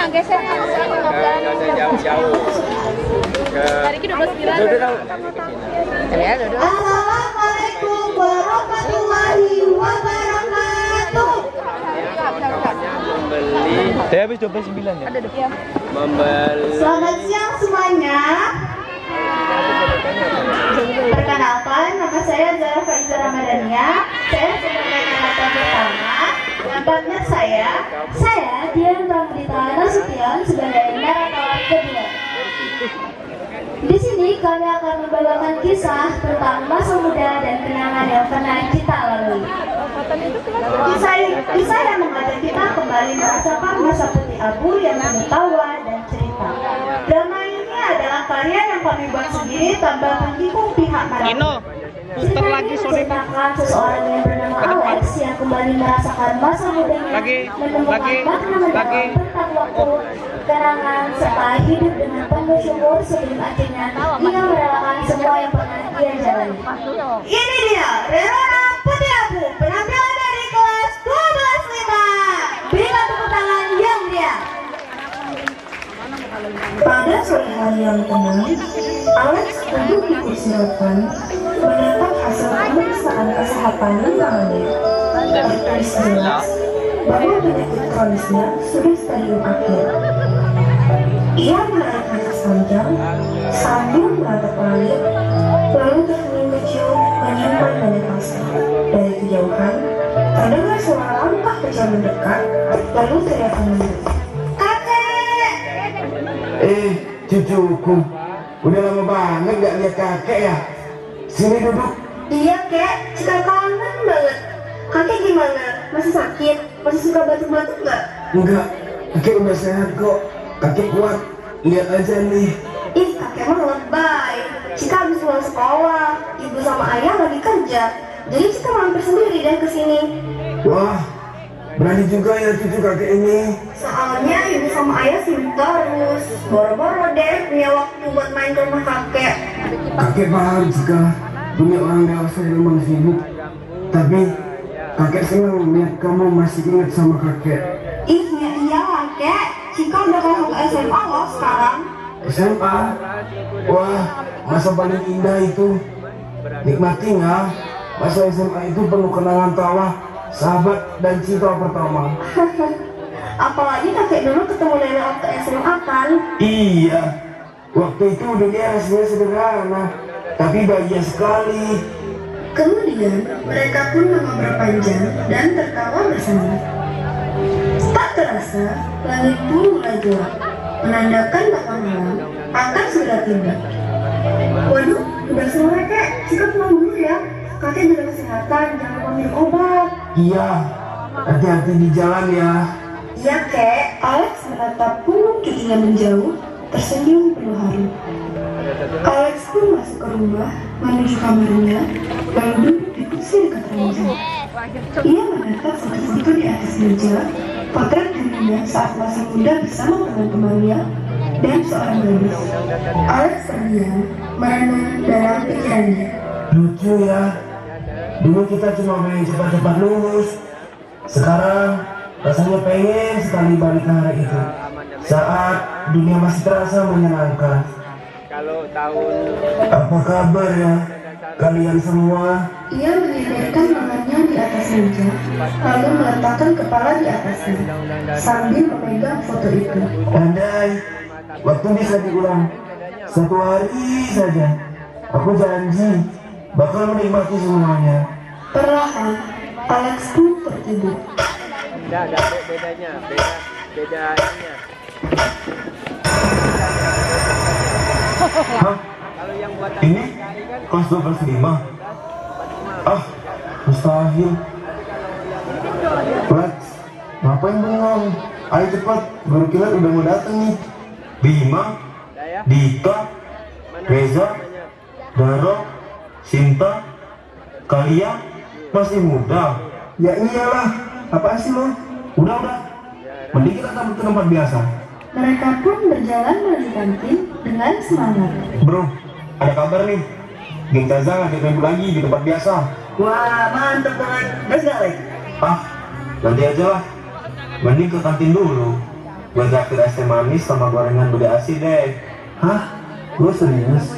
Geser jauh-jauh ke hari ini 12 bulan. Ya, Assalamualaikum warahmatullahi wabarakatuh. Membeli. Saya habis 29 ya. Membeli. Selamat siang semuanya. Perkenalkan, nama saya Zara Faiza Ramadhania. Saya sebagai narasumber pertama. Dan partner saya Dian Ramdita Nasution sebagai narator kedua. Di sini kami akan membawakan kisah tentang masa muda dan kenangan yang pernah kita lalui. Kisah yang mengajak kita kembali merasakan masa putih abu yang penuh tawa dan cerita. Drama ini adalah karya yang kami buat sendiri tanpa menyinggung pihak manapun. Cerita ini menceritakan seseorang yang bernama Alex yang kembali merasakan masa mudanya, menemukan makna mendalam tentang waktu, kenangan, serta hidup dengan penuh syukur sebelum akhirnya ia merelakan semua yang pernah ia jalani. Ini dia, Verona Putih Abu, penampilan dari kelas 12-5. Berikan tepuk tangan yang meriah. Pada sore hari yang tenang, Alex duduk di kursi rotan, menatap hasil pemeriksaan kesehatan lingkungannya. Tertulis jelas bahwa penyakit kronisnya sudah stadium akhir. Ia menarik nafas panjang sambil menatap langit, lalu tersenyum kecil menyimpan banyak rasa. Dari kejauhan, terdengar suara langkah kecil mendekat, lalu teriakan mendekat. Cucuku, udah lama banget gak lihat kakek ya. Sini duduk. Iya kek, Cika kangen banget. Kakek gimana? Masih sakit? Masih suka batuk-batuk gak? Enggak, kakek udah sehat kok. Kakek kuat, lihat aja nih. Ih, kakek mah lebay. Cika habis pulang sekolah, ibu sama ayah lagi kerja. Jadi Cika mampir sendiri deh ke sini. Wah, berani juga ya cucu kakek ini. Soalnya ibu sama ayah sibuk terus. Boro-boro deh punya waktu buat main ke rumah kakek. Kakek paham jika punya orang dewasa yang memang sibuk. Tapi kakek senang melihat kamu masih ingat sama kakek. Ih, ya iyalah kek. Cika udah masuk SMA loh sekarang. SMA? Wah, masa paling indah itu. Nikmati nggak? Masa SMA itu penuh kenangan tawa, sahabat dan cinta pertama. Apalagi kakek dulu ketemu nenek waktu SMA kan. Iya, waktu itu dunia rasanya sederhana, tapi bahagia sekali. Kemudian mereka pun mengobrol panjang dan tertawa bersama. Tak terasa, langit pun mulai gelap, menandakan bahwa malam akan segera tiba. Waduh, udah sore kek, Cika pulang dulu ya. Kakek jaga kesehatan, jangan lupa minum obat. Iya, hati-hati di jalan ya. Iya kek, Alex menatap punggung cucunya menjauh, tersenyum penuh haru. Alex pun masuk ke rumah, menuju kamarnya, lalu duduk di kursi dekat ranjang. Ia menatap foto-foto di atas meja, potret dirinya saat masih muda bersama teman-temannya, dan seorang gadis. Alex terdiam, merenung dalam pikirannya. Lucu ya, dulu kita cuma pengen cepat-cepat lulus. Sekarang rasanya pengen sekali balik ke hari itu, saat dunia masih terasa menyenangkan. Kalau tahun Apa kabar ya kalian semua? Ia menyandarkan tangannya di atas meja, lalu meletakkan kepala di atasnya, sambil memegang foto itu. Andai waktu bisa diulang satu hari saja, aku janji bakal menikmati semuanya. Perlahan, Alex pun tertidur. ada bedanya, bedanya. Hah? Kalau yang buatan Ini kelas 12-5? Ah, mustahil. Lex, ngapain bengong? Ayo cepat, guru kilat udah mau datang nih. Bima, Dika, Reza, Daro, Sinta, kalian masih muda. Ya iyalah, apaan sih lo? Udah, mending kita tamu ke tempat biasa. Mereka pun berjalan menuju kantin dengan semangat. Bro, ada kabar nih. Geng Taza ngajak ribut lagi di tempat biasa. Wah, mantep banget. Gas gak, Lex? Ah, nanti aja lah. Mending ke kantin dulu. gue traktir es teh manis sama gorengan bude asi deh. Hah? Gue serius?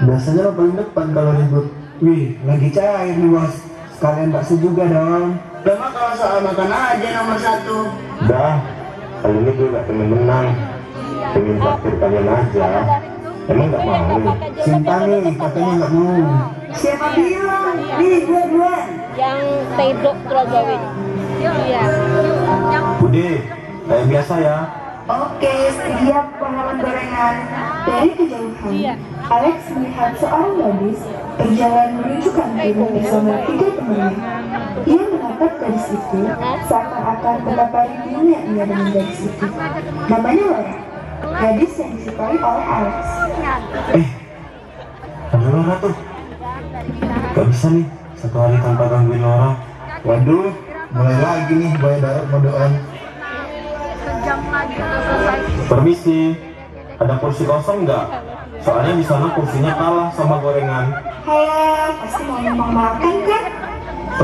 Biasanya lo paling depan kalau ribut. Wih, lagi cair nih bos. Sekalian bakso juga dong. Udah mah kalau soal makan aja nomor 1. Dah, kali ini gue gak pengen menang. Pengen traktir kalian aja. Emang gak mau? Cinta nih, katanya gak mau. Siapa bilang? Nih, gue. Yang tedok terogawin. Iya. Bude, kayak biasa ya. Oke, setiap pengalaman gorengan. Dari kejauhan, Alex melihat seorang gadis berjalan menuju kantin bersama 3 temannya. Ia menatap gadis itu seakan-akan betapa rindunya ia dengan gadis itu. Namanya Laura, gadis yang disukai oleh Alex. Ada Laura tuh. Gak bisa nih, satu hari tanpa gangguin Laura. Waduh, mulai lagi nih Boy Darut mode on. Permisi, ada kursi kosong nggak? Soalnya di sana kursinya kalah sama gorengan. Halo, pasti mau numpang makan kan?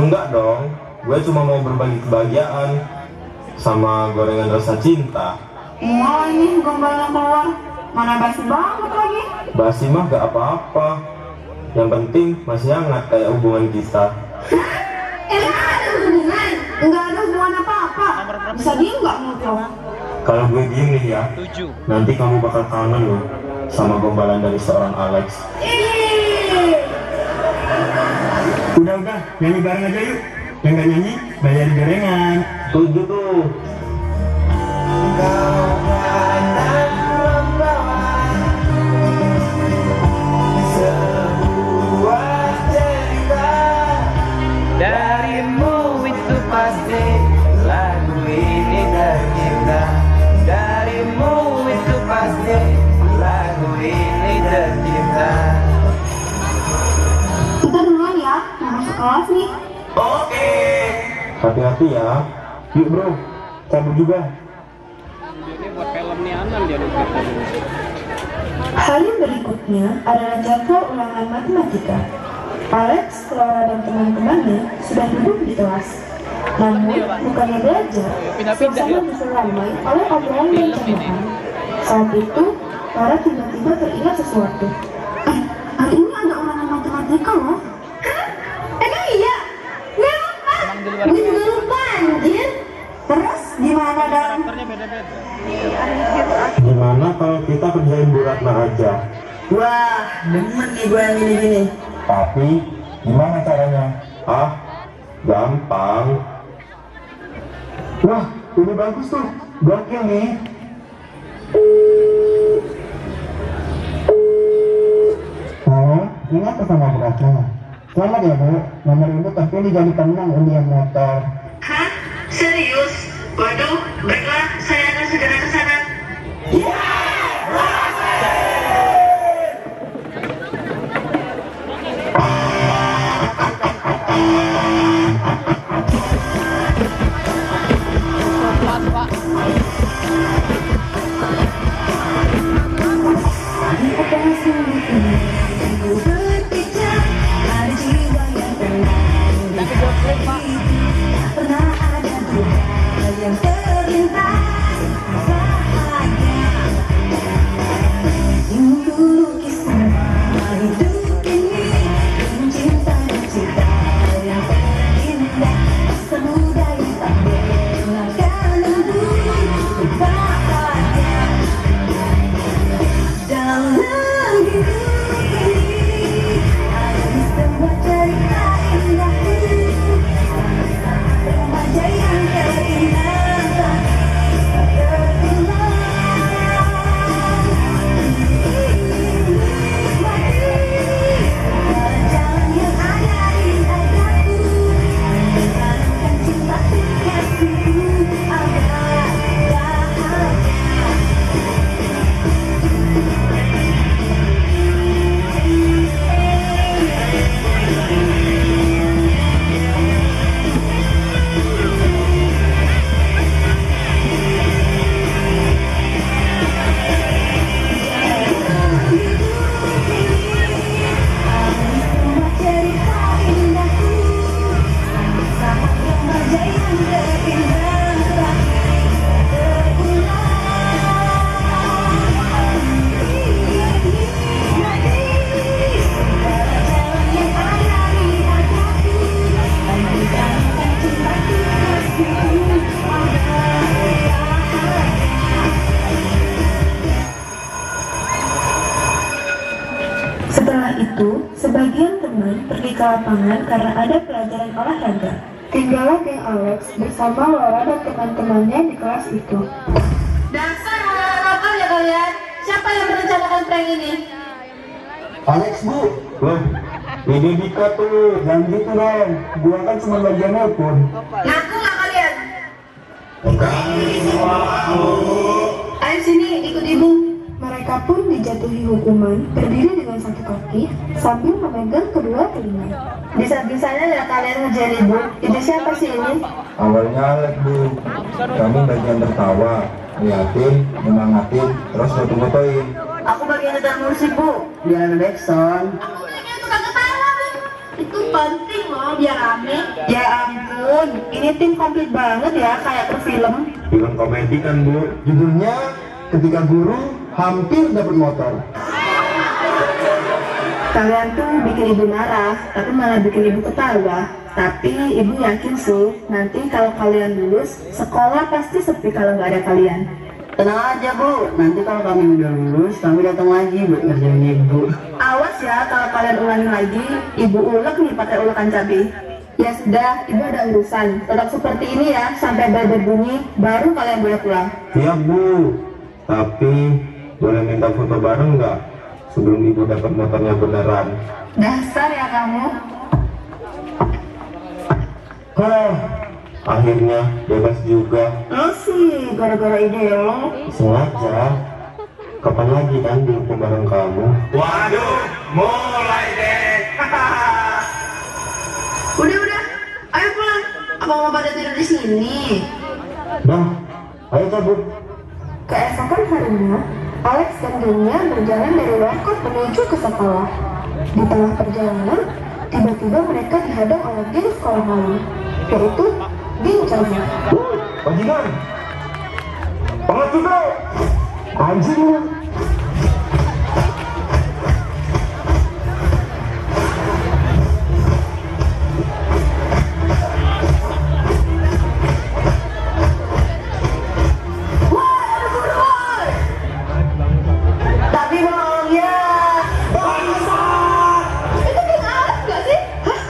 Enggak dong, gue cuma mau berbagi kebahagiaan sama gorengan rasa cinta. Iya ini gombalnya keluar, mana basi banget lagi. Basi mah gak apa-apa, yang penting masih hangat kayak hubungan kita. Emang ada hubungan? Enggak ada hubungan apa-apa. Bisa diem nggak ngobrol? Kalau gue diem nih ya, nanti kamu bakal kangen loh sama gombalan dari seorang Alex. Udah, nyanyi bareng aja yuk. Yang gak nyanyi, bayar gorengan. Tujuh tuh. Darimu itu pasti lagu ini tercipta. Darimu itu pasti lagu ini tercipta. Kita duluan ya, mau masuk kelas nih. Oke. Hati-hati ya. Yuk bro, cabut juga. Hari berikutnya adalah jadwal ulangan matematika. Alex, Laura, dan teman-temannya sudah duduk di kelas. Namun, bukannya belajar, suasana diselamai oleh obrolan dan candaan. Saat itu, Laura tiba-tiba teringat sesuatu. Hari ini ada ulangan matematika loh. Hah? Emang iya? Gue lupa. Gue juga lupa, anjir. Terus, gimana dong? Gimana kalau kita kerjain Bu Ratna aja? Wah, demen nih gue yang gini-gini. Tapi, gimana caranya? Ah, gampang. Wah, ini bagus tuh. Gokil nih. Ingat pesan Bu Ratna. Selamat ya Bu, nomor ini terpilih jadi pemenang undian motor. Hah? Serius? Waduh, baiklah, saya akan segera ke sana. Pernah ada yang terlintas itu, sebagian teman pergi ke lapangan karena ada pelajaran olahraga. Tinggallah geng Alex bersama Laura dan teman-temannya di kelas itu. Dasar anak nakal ya kalian. Siapa yang merencanakan prank ini? Alex, Bu. Loh, ini Dika tuh. Jangan gitu dong. Gua kan cuma bagian nelpon. Ngaku nggak kalian? Kami semua aku. Ayo sini, ikut ibu. Mereka pun dijatuhi hukuman berdiri dengan satu kaki sambil memegang kedua telinga. Bisa-bisanya ya kalian ngejar ibu. Itu siapa sih ini? Awalnya Alex, Bu. Kami bagian tertawa, liatin, menangatin, terus foto-fotoin. Aku bagian ngejar musik, Bu. Biar ada backsound. Aku bagian tukang ketawa, Bu. Itu penting loh, biar rame. Ya ampun, ini tim komplit banget ya, kayak ke film. Film komedi kan, Bu. Judulnya Ketika Guru Hampir Dapat Motor. Kalian tuh bikin ibu marah, tapi malah bikin ibu ketawa. Tapi ibu yakin sih, nanti kalau kalian lulus, sekolah pasti sepi kalau nggak ada kalian. Tenang aja Bu, nanti kalau kami udah lulus, kami datang lagi buat ngerjain ibu. Awas ya kalau kalian ulangi lagi, ibu ulek nih pakai ulekan cabai. Ya sudah, ibu ada urusan. Tetap seperti ini ya, sampai bel berbunyi, baru kalian boleh pulang. Siap, Bu. Tapi boleh minta foto bareng nggak sebelum ibu dapat motornya beneran? Dasar ya kamu. Akhirnya bebas juga. Lo sih, gara-gara ide lo. Sengaja. Kapan lagi kan dihukum bareng kamu? Waduh, mulai deh. Udah, ayo pulang. Apa mau pada tidur di sini? Dah, ayo cabut. Keesokan harinya, Alex dan gengnya berjalan dari warkop menuju ke sekolah. Di tengah perjalanan, tiba-tiba mereka dihadang oleh geng sekolah lain, yaitu geng Cahaya. Bajingan. Banget juga. Anjing lu. Tapi bangnya bangsa. Itu geng Alex gak sih? Hah?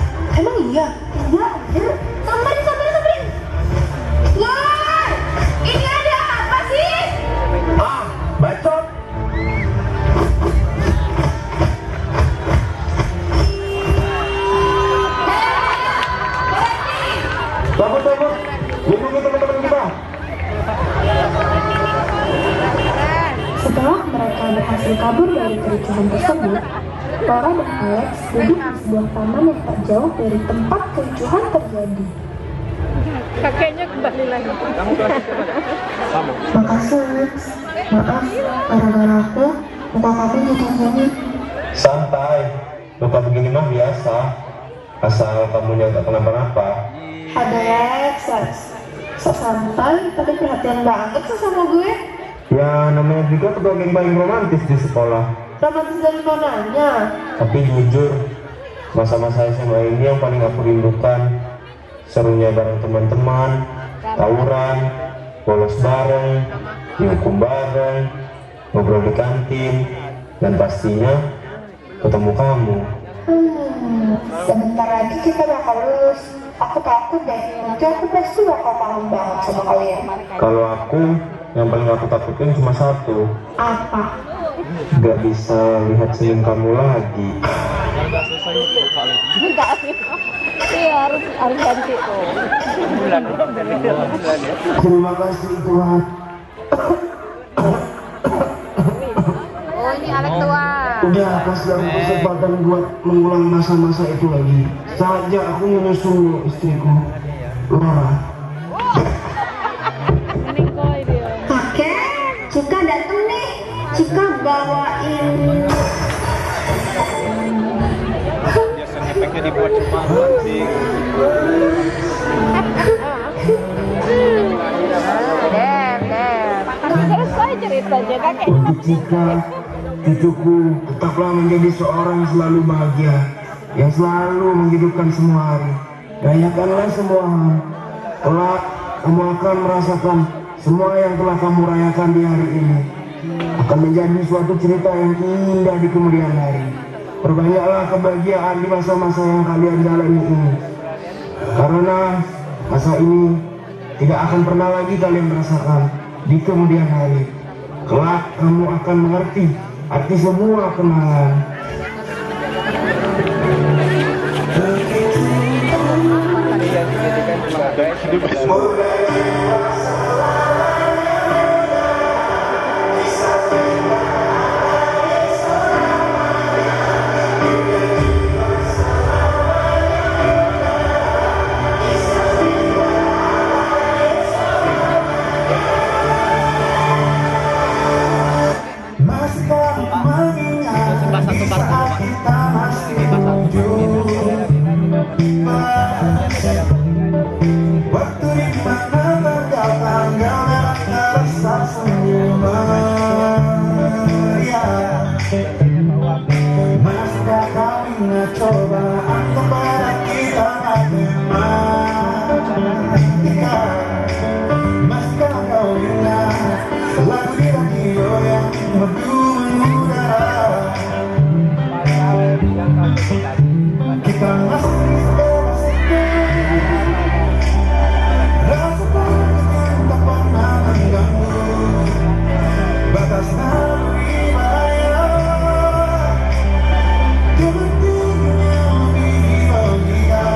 Emang iya? Iya, anjir. Samperin. Woi, ini ada apa sih? Bacot. Cabut. Lindungi teman-teman kita. Setelah mereka berhasil kabur dari kericuhan tersebut, Laura dan Alex duduk di sebuah taman yang tak jauh dari tempat kericuhan terjadi. Kakeknya kembali lagi. Makasih Alex, maaf gara-gara aku muka kamu jadi gini. Santai. Luka begini mah biasa. Asal kamu tak kenapa-napa. Ada Alex, sok santai tapi perhatian banget sih sama gue. Ya namanya juga ketua geng paling romantis di sekolah. Romantis dari mananya? Tapi jujur, masa-masa SMA ini yang paling aku rindukan. Serunya bareng teman-teman, tawuran, bolos bareng, dihukum bareng, ngobrol di kantin, dan pastinya ketemu kamu. Sebentar lagi kita bakal lulus. Aku takut deh, nanti aku pasti bakal paham banget sama kalian. Kalau aku, yang paling aku takutin cuma satu. Apa? Gak bisa lihat senyum kamu lagi. Iya, harus ganti tuh. Terima kasih Tuhan. Oh, ini Alex tua. Udah kasih aku kesempatan buat mengulang masa-masa itu lagi. Saja aku menyusul istriku, Laura. Oke, Cika dateng nih. Cika bawain. Efeknya dibuat cuma anjing. Selesai ceritanya kakeknya. Untuk Cika, cucuku tetaplah menjadi seorang yang selalu bahagia, yang selalu menghidupkan semua hari. Rayakanlah semua hal. Kelak kamu akan merasakan semua yang telah kamu rayakan di hari ini akan menjadi suatu cerita yang indah di kemudian hari. perbanyaklah kebahagiaan di masa-masa yang kalian jalani ini. Karena masa ini tidak akan pernah lagi kalian merasakan di kemudian hari. Kelak kamu akan mengerti arti semua kenangan. Waktu di mana terdapat rasa senyumannya. Masukah kau ingat cobaan kepada kita matematika? Masukah kau ingat lagu di radio yang merdu mengudara? Kita masih rasa takut tak pernah mengganggu batas naluri bahaya. Kepentingannya lebih bahagia.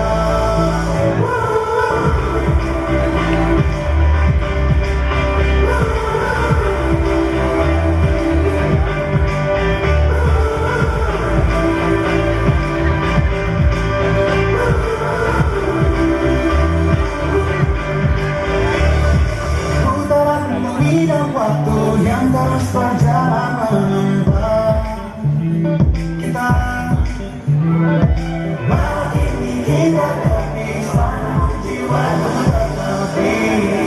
Dan waktu yang terus berjalan menempa kita, malam ini kita terpisah, jiwa terpisah.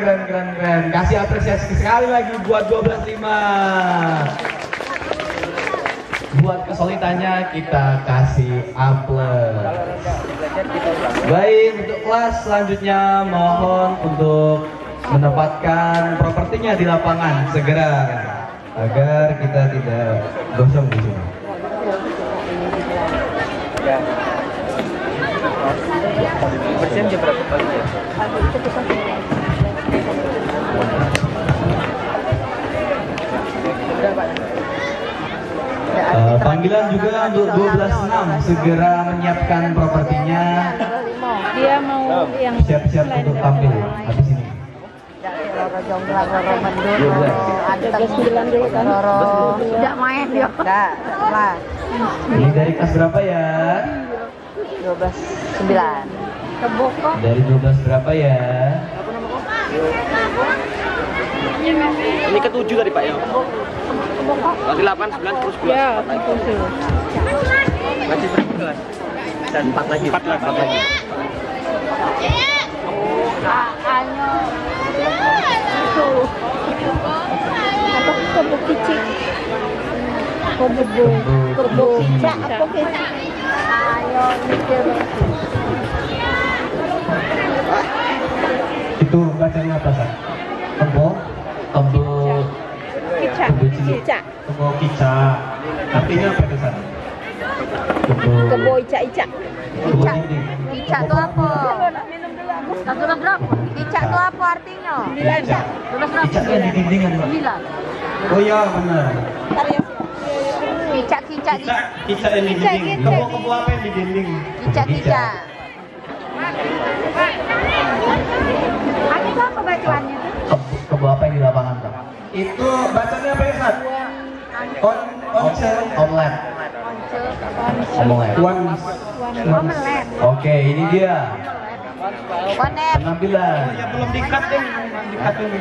Keren. Kasih apresiasi sekali lagi buat 12.5. Buat kesulitannya kita kasih A+. Baik, untuk kelas selanjutnya mohon untuk menempatkan propertinya di lapangan segera agar kita tidak gosong di sini. Bersihin jam berapa pagi ya? Panggilan juga untuk 12.6 segera menyiapkan propertinya. Dia mau yang Siap-siap untuk tampil habis ini. Tidak main dia. Ini dari kelas berapa ya? 12.9. Keboko. Dari 12 berapa ya? Ini ke-7 tadi Pak ya? Lagi 8, 9, 10, 11. Ya, Masih berapa kelas? Dan 4 lagi. 4 lagi. Anyo. Itu. Apa kebo kicik? Kebo cicak apa kicik? Ayo mikir. Itu bacanya apa San? Kebo, kebo, Kicak. kebo cilik. Cicak. Kebo kicak. Artinya apa itu San? Kebo icak-icak. Kebo ini. Kicak itu apa? Satu berapa? Kicak itu apa artinya? 9. Kicak kan di dindingan Pak. 9. Oh iya benar. Kicak-kicak di Kicak yang di dinding. Kebo apa yang di dinding? kicak-kicak. Itu apa bacaannya tuh? Kebo apa yang di lapangan Pak? Itu bacanya apa ya San? Omelet. Omelet. Omelet. Oke, ini dia Konem. penampilan. Belum di-cut deh. Di-cut dulu.